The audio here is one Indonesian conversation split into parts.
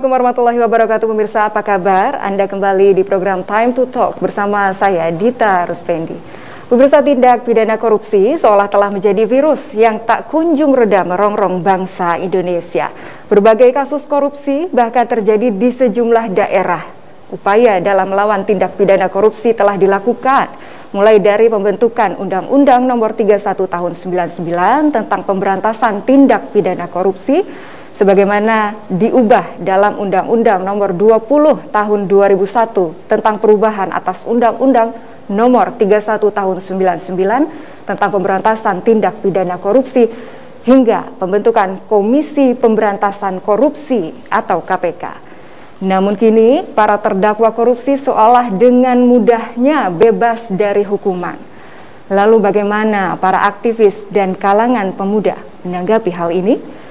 Assalamualaikum warahmatullahi wabarakatuh pemirsa, apa kabar? Anda kembali di program Time to Talk bersama saya Dita Ruspendi. Pemirsa, tindak pidana korupsi seolah telah menjadi virus yang tak kunjung reda merongrong bangsa Indonesia. Berbagai kasus korupsi bahkan terjadi di sejumlah daerah. Upaya dalam melawan tindak pidana korupsi telah dilakukan, mulai dari pembentukan Undang-Undang Nomor 31 Tahun 99 tentang pemberantasan tindak pidana korupsi, sebagaimana diubah dalam Undang-Undang Nomor 20 Tahun 2001 tentang perubahan atas Undang-Undang Nomor 31 Tahun 99 tentang pemberantasan tindak pidana korupsi, hingga pembentukan Komisi Pemberantasan Korupsi atau KPK. Namun kini para terdakwa korupsi seolah dengan mudahnya bebas dari hukuman. Lalu bagaimana para aktivis dan kalangan pemuda menanggapi hal ini?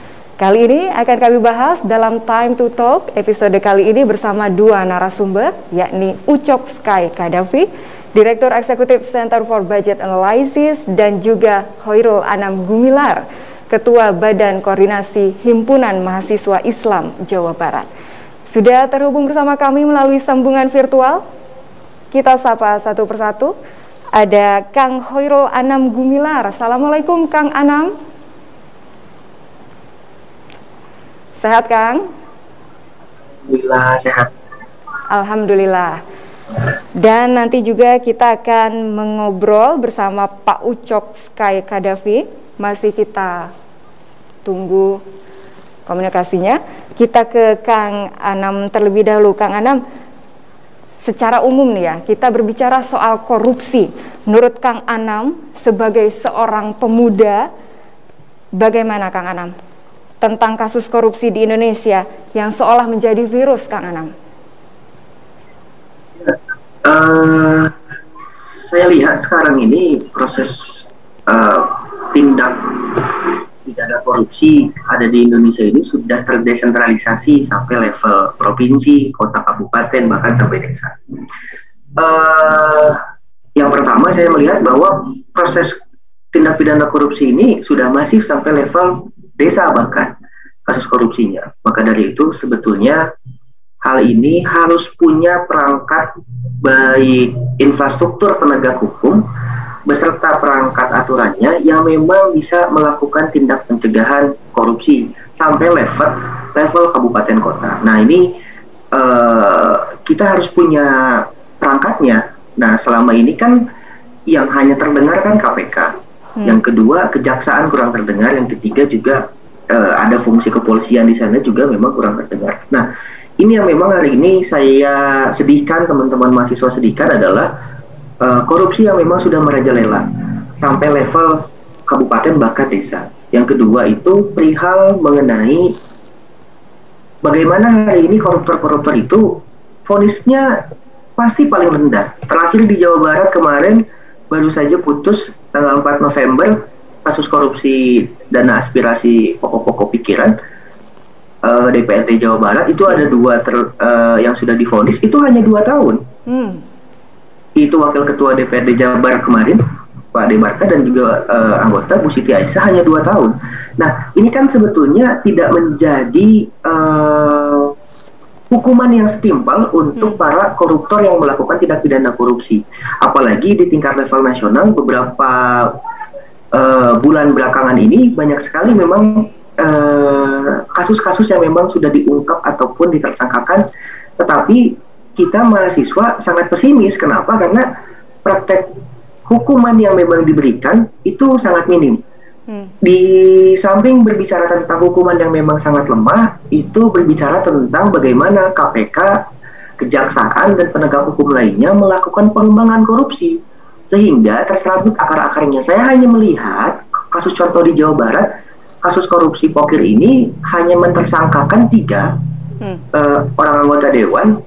Kali ini akan kami bahas dalam Time to Talk episode kali ini bersama dua narasumber, yakni Ucok Sky Kadafi, Direktur Eksekutif Center for Budget Analysis, dan juga Khairul Anam Gumilar, Ketua Badan Koordinasi Himpunan Mahasiswa Islam Jawa Barat. Sudah terhubung bersama kami melalui sambungan virtual. Kita sapa satu persatu. Ada Kang Khairul Anam Gumilar. Assalamualaikum Kang Anam. Sehat, Kang? Alhamdulillah, sehat. Alhamdulillah. Dan nanti juga kita akan mengobrol bersama Pak Ucok Sky Kadafi. Masih kita tunggu komunikasinya. Kita ke Kang Anam terlebih dahulu. Kang Anam, secara umum nih ya, kita berbicara soal korupsi. Menurut Kang Anam, sebagai seorang pemuda, bagaimana Kang Anam tentang kasus korupsi di Indonesia yang seolah menjadi virus, Kang Anam? Saya lihat sekarang ini proses tindak pidana korupsi ada di Indonesia ini sudah terdesentralisasi sampai level provinsi, kota, kabupaten, bahkan sampai desa. Yang pertama saya melihat bahwa proses tindak pidana korupsi ini sudah masif sampai level desa bahkan kasus korupsinya. Maka dari itu sebetulnya hal ini harus punya perangkat baik infrastruktur penegak hukum beserta perangkat aturannya yang memang bisa melakukan tindak pencegahan korupsi sampai level kabupaten kota. Nah ini kita harus punya perangkatnya. Nah selama ini kan yang hanya terdengar kan KPK. Yang kedua, kejaksaan kurang terdengar. Yang ketiga juga ada fungsi kepolisian di sana juga memang kurang terdengar. Nah, ini yang memang hari ini saya sedihkan, teman-teman mahasiswa sedihkan adalah korupsi yang memang sudah merajalela sampai level kabupaten bahkan desa. Yang kedua itu perihal mengenai bagaimana hari ini koruptor-koruptor itu vonisnya pasti paling rendah. Terakhir di Jawa Barat kemarin baru saja putus tanggal 4 November kasus korupsi dana aspirasi pokok-pokok pikiran DPRD Jawa Barat itu ada dua yang sudah divonis itu hanya 2 tahun. Itu Wakil Ketua DPRD Jawa Barat kemarin Pak Demarka dan juga anggota Bu Siti Aisyah hanya 2 tahun. Nah ini kan sebetulnya tidak menjadi hukuman yang setimpal untuk para koruptor yang melakukan tindak pidana korupsi. Apalagi di tingkat level nasional beberapa bulan belakangan ini banyak sekali memang kasus-kasus yang memang sudah diungkap ataupun ditersangkakan, tetapi kita mahasiswa sangat pesimis. Kenapa? Karena praktek hukuman yang memang diberikan itu sangat minim. Di samping berbicara tentang hukuman yang memang sangat lemah, itu berbicara tentang bagaimana KPK, kejaksaan, dan penegak hukum lainnya melakukan pengembangan korupsi sehingga terserabut akar-akarnya. Saya hanya melihat kasus contoh di Jawa Barat, kasus korupsi pokir ini hanya mentersangkakan 3 orang anggota dewan,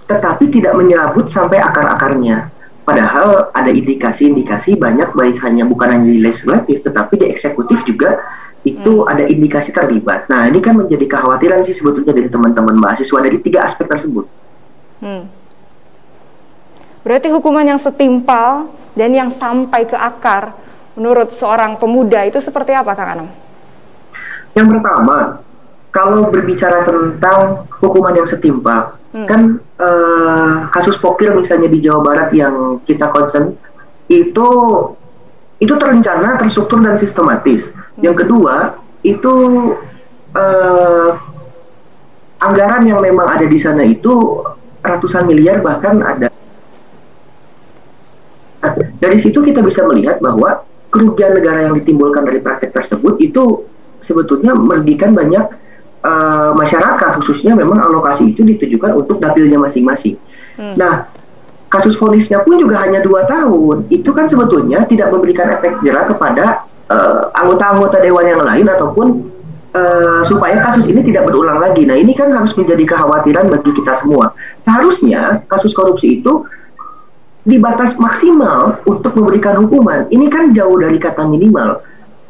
tetapi tidak menyerabut sampai akar-akarnya. Padahal ada indikasi-indikasi banyak, baik bukan hanya di legislatif, tetapi di eksekutif juga itu ada indikasi terlibat. Nah, ini kan menjadi kekhawatiran sih sebetulnya dari teman-teman mahasiswa dari 3 aspek tersebut. Berarti hukuman yang setimpal dan yang sampai ke akar, menurut seorang pemuda itu seperti apa, Kang Anam? Yang pertama, kalau berbicara tentang hukuman yang setimpal, kan kasus pokir misalnya di Jawa Barat yang kita concern itu terencana, terstruktur dan sistematis. Yang kedua itu anggaran yang memang ada di sana itu ratusan miliar, bahkan ada. Dari situ kita bisa melihat bahwa kerugian negara yang ditimbulkan dari praktek tersebut itu sebetulnya merugikan banyak masyarakat, khususnya memang alokasi itu ditujukan untuk dapilnya masing-masing. Nah, kasus vonisnya pun juga hanya 2 tahun. Itu kan sebetulnya tidak memberikan efek jera kepada anggota-anggota dewan yang lain ataupun supaya kasus ini tidak berulang lagi. Nah, ini kan harus menjadi kekhawatiran bagi kita semua. Seharusnya kasus korupsi itu dibatas maksimal untuk memberikan hukuman. Ini kan jauh dari kata minimal.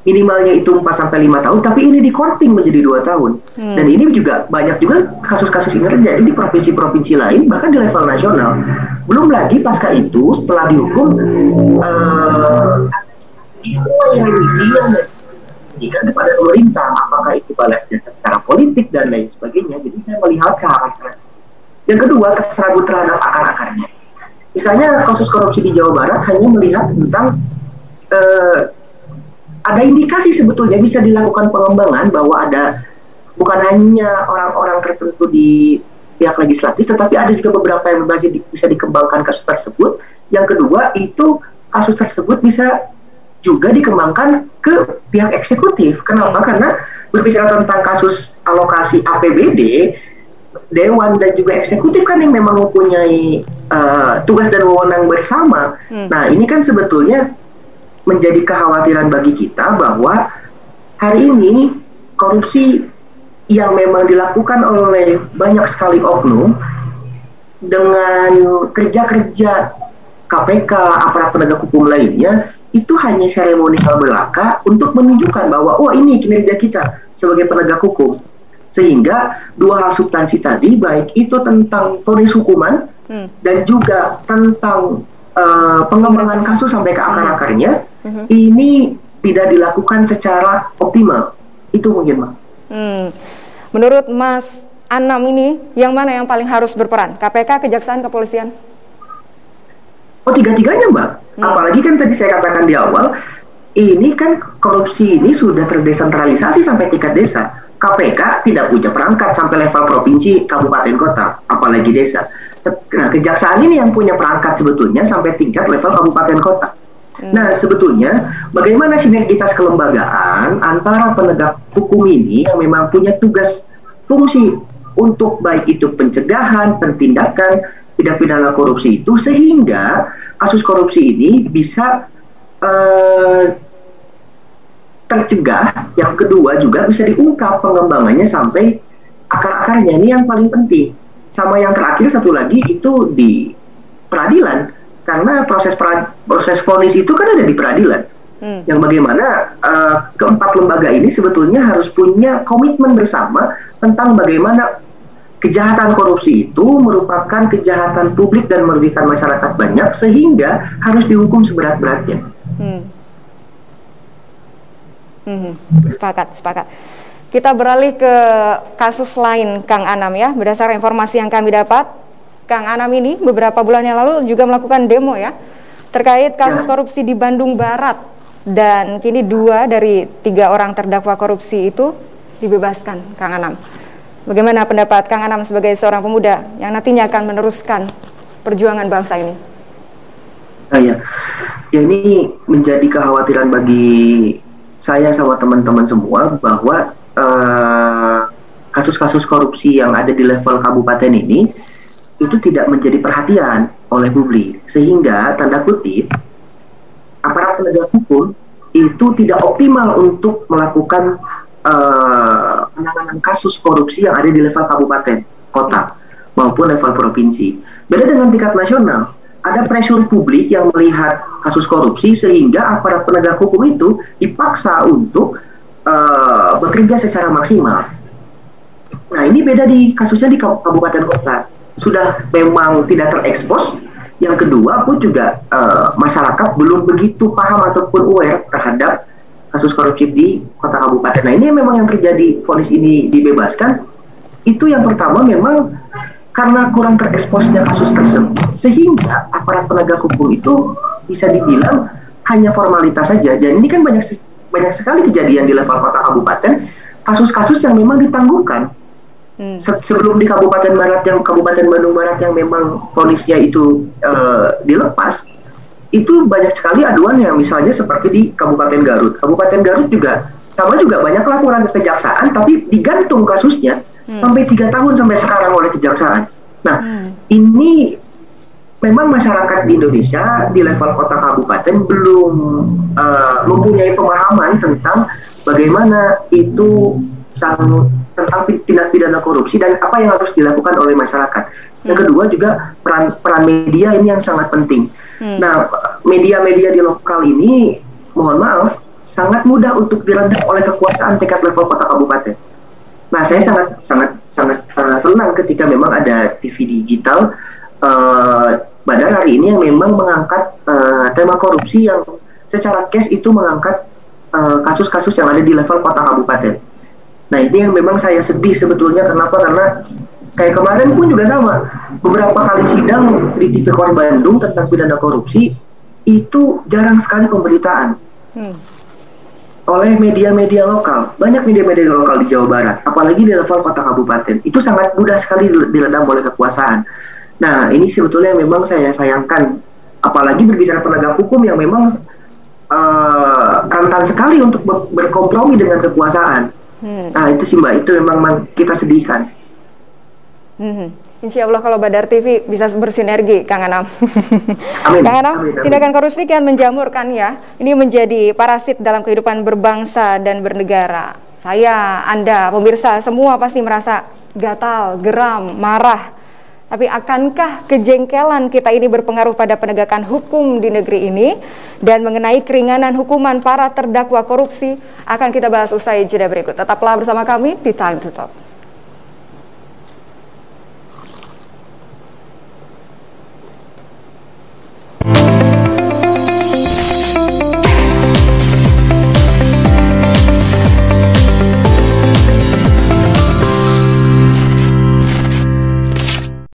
Minimalnya itu 4-5 tahun, tapi ini di-courting menjadi 2 tahun. Dan ini juga banyak juga kasus-kasus ini terjadi di provinsi-provinsi lain, bahkan di level nasional. Belum lagi pasca itu, setelah dihukum, yang diberikan kepada pemerintah, apakah itu balas jasa secara politik dan lain sebagainya. Jadi saya melihat ke arah sana. Yang kedua, terseragut terhadap akar-akarnya. Misalnya kasus korupsi di Jawa Barat hanya melihat tentang ada indikasi sebetulnya bisa dilakukan pengembangan bahwa ada bukan hanya orang-orang tertentu di pihak legislatif, tetapi ada juga beberapa yang bisa dikembangkan kasus tersebut. Yang kedua itu kasus tersebut bisa juga dikembangkan ke pihak eksekutif. Kenapa? Karena berbicara tentang kasus alokasi APBD, Dewan dan juga eksekutif kan yang memang mempunyai tugas dan wewenang bersama. Nah, ini kan sebetulnya menjadi kekhawatiran bagi kita bahwa hari ini korupsi yang memang dilakukan oleh banyak sekali oknum dengan kerja-kerja KPK, aparat penegak hukum lainnya, itu hanya seremonial belaka untuk menunjukkan bahwa oh ini kinerja kita sebagai penegak hukum. Sehingga dua hal substansi tadi, baik itu tentang vonis hukuman dan juga tentang pengembangan kasus sampai ke akar-akarnya, ini tidak dilakukan secara optimal. Itu mungkin, Mbak. Menurut Mas Anam ini, yang mana yang paling harus berperan? KPK, Kejaksaan, Kepolisian? Oh, tiga-tiganya, Mbak. Apalagi kan tadi saya katakan di awal, ini kan korupsi ini sudah terdesentralisasi sampai tingkat desa. KPK tidak punya perangkat sampai level provinsi, kabupaten, kota, apalagi desa. Nah, Kejaksaan ini yang punya perangkat sebetulnya sampai tingkat level kabupaten, kota. Nah, sebetulnya bagaimana sinergitas kelembagaan antara penegak hukum ini yang memang punya tugas fungsi untuk baik itu pencegahan, pentindakan, tindak pidana korupsi itu, sehingga kasus korupsi ini bisa tercegah. Yang kedua juga bisa diungkap pengembangannya sampai akar-akarnya. Ini yang paling penting. Sama yang terakhir satu lagi itu di peradilan, karena proses vonis itu kan ada di peradilan. Yang bagaimana keempat lembaga ini sebetulnya harus punya komitmen bersama tentang bagaimana kejahatan korupsi itu merupakan kejahatan publik dan merugikan masyarakat banyak, sehingga harus dihukum seberat-beratnya. Sepakat. Kita beralih ke kasus lain, Kang Anam ya. Berdasarkan informasi yang kami dapat, Kang Anam ini beberapa bulan yang lalu juga melakukan demo ya, terkait kasus korupsi di Bandung Barat. Dan kini 2 dari 3 orang terdakwa korupsi itu dibebaskan, Kang Anam. Bagaimana pendapat Kang Anam sebagai seorang pemuda yang nantinya akan meneruskan perjuangan bangsa ini? Ya, ini menjadi kekhawatiran bagi saya sama teman-teman semua bahwa kasus-kasus korupsi yang ada di level kabupaten ini itu tidak menjadi perhatian oleh publik, sehingga tanda kutip aparat penegak hukum itu tidak optimal untuk melakukan penanganan kasus korupsi yang ada di level kabupaten, kota maupun level provinsi. Beda dengan tingkat nasional, ada pressure publik yang melihat kasus korupsi sehingga aparat penegak hukum itu dipaksa untuk bekerja secara maksimal. Nah, ini beda di kasusnya di kabupaten kota. Sudah memang tidak terekspos. Yang kedua pun juga masyarakat belum begitu paham ataupun aware terhadap kasus korupsi di kota kabupaten. Nah ini memang yang terjadi, vonis ini dibebaskan, itu yang pertama memang karena kurang tereksposnya kasus tersebut, sehingga aparat penegak hukum itu bisa dibilang hanya formalitas saja. Dan ini kan banyak sekali kejadian di level kota kabupaten, kasus-kasus yang memang ditangguhkan. Sebelum di Kabupaten Bandung Barat yang memang vonisnya itu dilepas, itu banyak sekali aduan yang misalnya seperti di Kabupaten Garut. Kabupaten Garut juga sama, juga banyak laporan ke kejaksaan, tapi digantung kasusnya sampai 3 tahun sampai sekarang oleh kejaksaan. Nah, ini memang masyarakat di Indonesia di level kota kabupaten belum mempunyai pemahaman tentang bagaimana itu tentang tindak pidana korupsi dan apa yang harus dilakukan oleh masyarakat. Yang kedua juga peran media ini yang sangat penting. Nah, media-media di lokal ini, mohon maaf, sangat mudah untuk diredam oleh kekuasaan tingkat level kota kabupaten. Nah, saya sangat senang ketika memang ada TV digital Badar hari ini yang memang mengangkat tema korupsi yang secara case itu mengangkat kasus-kasus yang ada di level kota kabupaten. Nah, ini yang memang saya sedih sebetulnya. Kenapa? Karena kayak kemarin pun juga sama, beberapa kali sidang di Tipikor Bandung tentang pidana korupsi itu jarang sekali pemberitaan oleh media-media lokal. Banyak media-media lokal di Jawa Barat, apalagi di level kota kabupaten, itu sangat mudah sekali diredam oleh kekuasaan. Nah, ini sebetulnya memang saya sayangkan, apalagi berbicara penegak hukum yang memang rentan sekali untuk berkompromi dengan kekuasaan. Nah, itu sih Mbak, itu memang kita sedihkan. Insya Allah kalau Badar TV bisa bersinergi, Kang Anam. Amin. Kang Anam, Amin. tindakan korupsi kan menjamur kan ya. Ini menjadi parasit dalam kehidupan berbangsa dan bernegara. Saya, Anda, pemirsa semua pasti merasa gatal, geram, marah. Tapi akankah kejengkelan kita ini berpengaruh pada penegakan hukum di negeri ini? Dan mengenai keringanan hukuman para terdakwa korupsi akan kita bahas usai jeda berikut. Tetaplah bersama kami di Time to Talk.